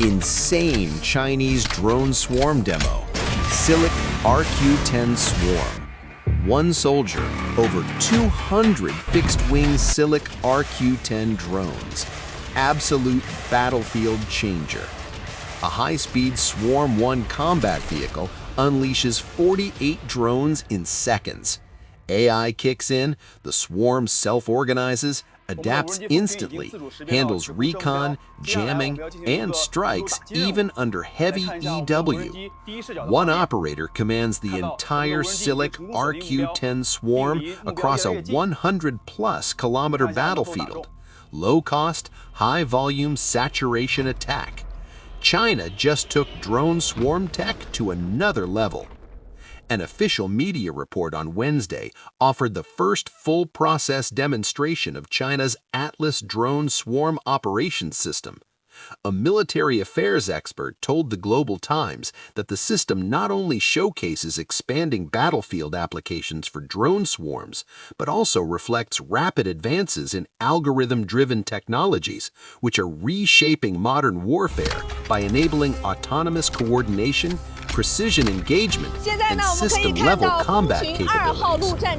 Insane Chinese drone swarm demo. SILIC RQ-10 swarm. One soldier, over 200 fixed-wing SILIC RQ-10 drones. Absolute battlefield changer. A high-speed Swarm 1 combat vehicle unleashes 48 drones in seconds. AI kicks in, the swarm self-organizes, adapts instantly, handles recon, jamming, and strikes even under heavy EW. One operator commands the entire SILIC RQ-10 swarm across a 100-plus kilometer battlefield. Low-cost, high-volume saturation attack. China just took drone swarm tech to another level. An official media report on Wednesday offered the first full-process demonstration of China's Atlas drone swarm operations system. A military affairs expert told the Global Times that the system not only showcases expanding battlefield applications for drone swarms, but also reflects rapid advances in algorithm-driven technologies, which are reshaping modern warfare by enabling autonomous coordination, precision engagement, and system-level combat capabilities.